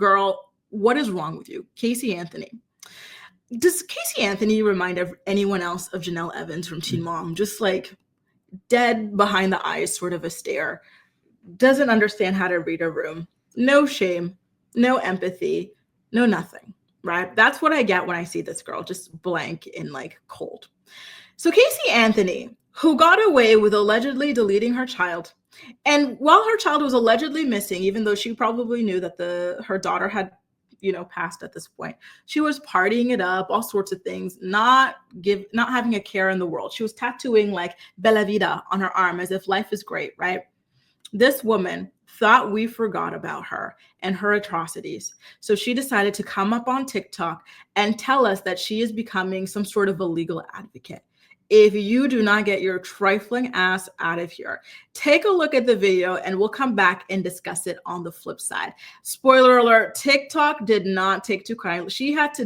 Girl, what is wrong with you? Casey Anthony. Does Casey Anthony remind anyone else of Janelle Evans from Teen Mom? Just like dead behind the eyes, sort of a stare. Doesn't understand how to read a room. No shame, no empathy, no nothing, right? That's what I get when I see this girl, just blank and like cold. So Casey Anthony, who got away with allegedly deleting her child, and while her child was allegedly missing, even though she probably knew that her daughter had, passed at this point, she was partying it up, all sorts of things, not having a care in the world. She was tattooing like Bella Vida on her arm as if life is great, right? This woman thought we forgot about her and her atrocities. So she decided to come up on TikTok and tell us that she is becoming some sort of a legal advocate. If you do not get your trifling ass out of here, take a look at the video and we'll come back and discuss it on the flip side. Spoiler alert, TikTok did not take too kindly. She had to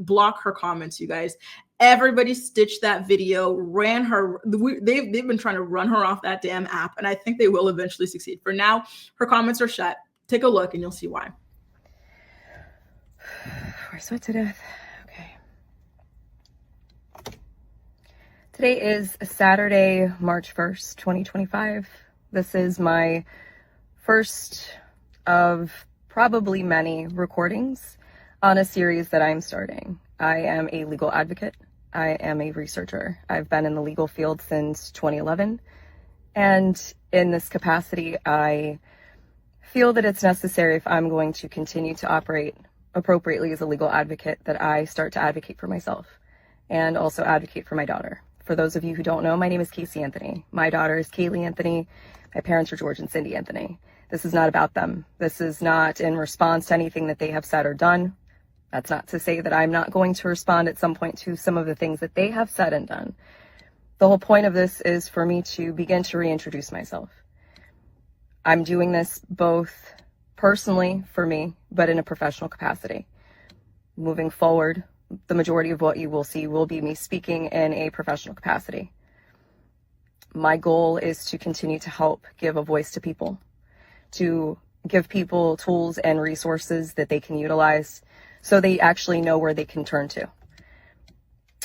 block her comments, you guys. Everybody stitched that video, ran her. They've been trying to run her off that damn app, and I think they will eventually succeed. For now, her comments are shut. Take a look and you'll see why. I sweat to death. Today is Saturday, March 1st, 2025. This is my first of probably many recordings on a series that I'm starting. I am a legal advocate. I am a researcher. I've been in the legal field since 2011. And in this capacity, I feel that it's necessary, if I'm going to continue to operate appropriately as a legal advocate, that I start to advocate for myself and also advocate for my daughter. For those of you who don't know, my name is Casey Anthony. My daughter is Kaylee Anthony. My parents are George and Cindy Anthony. This is not about them. This is not in response to anything that they have said or done. That's not to say that I'm not going to respond at some point to some of the things that they have said and done. The whole point of this is for me to begin to reintroduce myself. I'm doing this both personally for me, but in a professional capacity. Moving forward, the majority of what you will see will be me speaking in a professional capacity. My goal is to continue to help give a voice to people, to give people tools and resources that they can utilize so they actually know where they can turn to.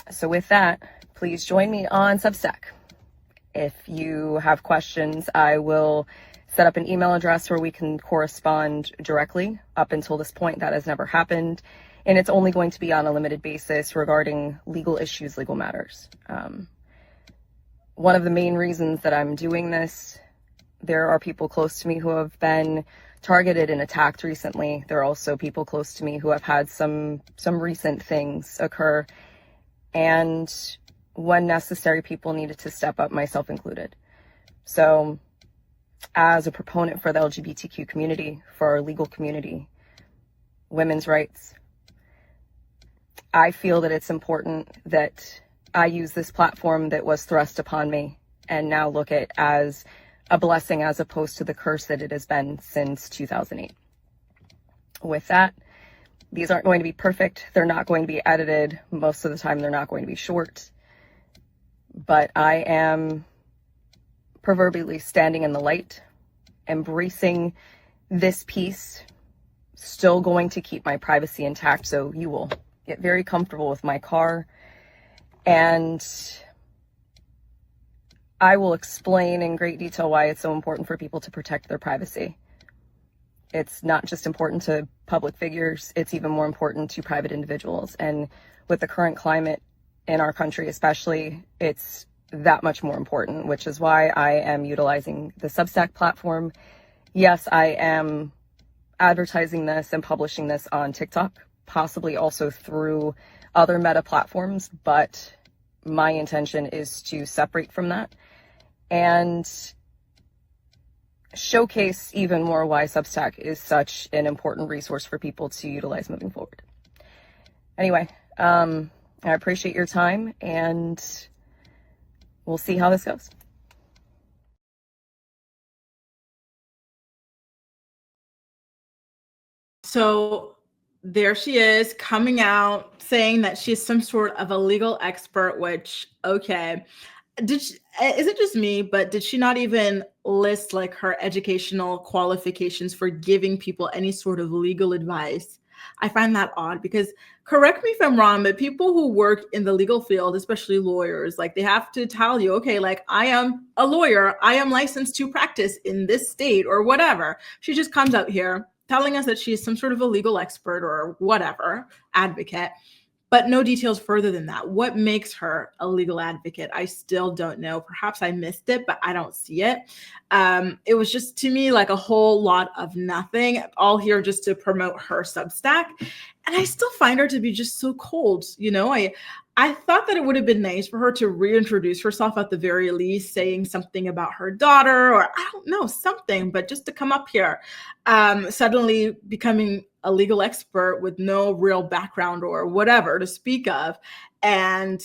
So with that, please join me on Substack. If you have questions, I will set up an email address where we can correspond directly. Up until this point, that has never happened. And it's only going to be on a limited basis regarding legal issues, legal matters. One of the main reasons that I'm doing this, there are people close to me who have been targeted and attacked recently. There are also people close to me who have had some recent things occur. And when necessary, people needed to step up, myself included. So as a proponent for the LGBTQ community, for our legal community, women's rights, I feel that it's important that I use this platform that was thrust upon me and now look at as a blessing as opposed to the curse that it has been since 2008. With that, these aren't going to be perfect. They're not going to be edited. Most of the time, they're not going to be short. But I am proverbially standing in the light, embracing this piece, still going to keep my privacy intact, so you will get very comfortable with my car, and I will explain in great detail why it's so important for people to protect their privacy. It's not just important to public figures, it's even more important to private individuals. And with the current climate in our country especially, it's that much more important, which is why I am utilizing the Substack platform. Yes, I am advertising this and publishing this on TikTok, possibly also through other meta platforms, but my intention is to separate from that and showcase even more why Substack is such an important resource for people to utilize moving forward. Anyway, I appreciate your time, and we'll see how this goes. So there she is, coming out saying that she's some sort of a legal expert, which, okay. Is it just me, but did she not even list like her educational qualifications for giving people any sort of legal advice, I find that odd because, correct me if I'm wrong, but people who work in the legal field, especially lawyers, like they have to tell you, okay, like I am a lawyer, I am licensed to practice in this state or whatever. She just comes out here telling us that she's some sort of a legal expert or whatever, advocate, but no details further than that. What makes her a legal advocate? I still don't know. Perhaps I missed it, but I don't see it. It was just to me like a whole lot of nothing, all here just to promote her Substack. And I still find her to be just so cold. You know, I thought that it would have been nice for her to reintroduce herself at the very least, saying something about her daughter, or I don't know, something, but just to come up here, suddenly becoming a legal expert with no real background or whatever to speak of, and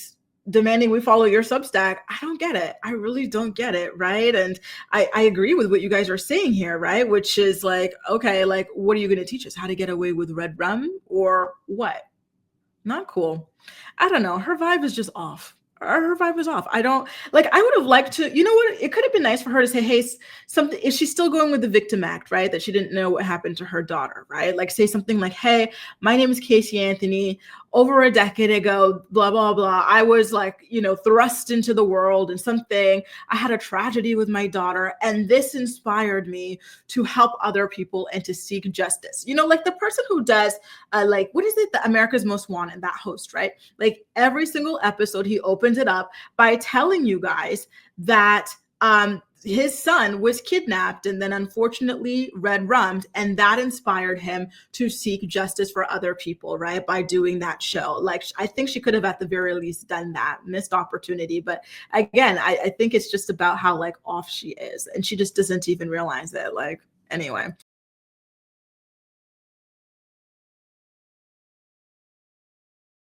demanding we follow your Substack. I don't get it. I really don't get it. Right. And I agree with what you guys are saying here, right? Which is like, okay, like, what are you going to teach us? How to get away with red rum or what? Not cool. I don't know. Her vibe is just off. Her vibe was off. I don't like, I would have liked to, you know what? It could have been nice for her to say, hey, something, is she still going with the victim act, right? That she didn't know what happened to her daughter, right? Like say something like, hey, my name is Casey Anthony. Over a decade ago, blah, blah, blah. I was like, you know, thrust into the world and something. I had a tragedy with my daughter, and this inspired me to help other people and to seek justice. You know, like the person who does, like, what is it? The America's Most Wanted, that host, right? Like every single episode, he opens it up by telling you guys that his son was kidnapped and then unfortunately red rummed, and that inspired him to seek justice for other people, right? By doing that show. Like I think she could have at the very least done that. Missed opportunity. But again, I think it's just about how like off she is, and she just doesn't even realize it. Like, anyway.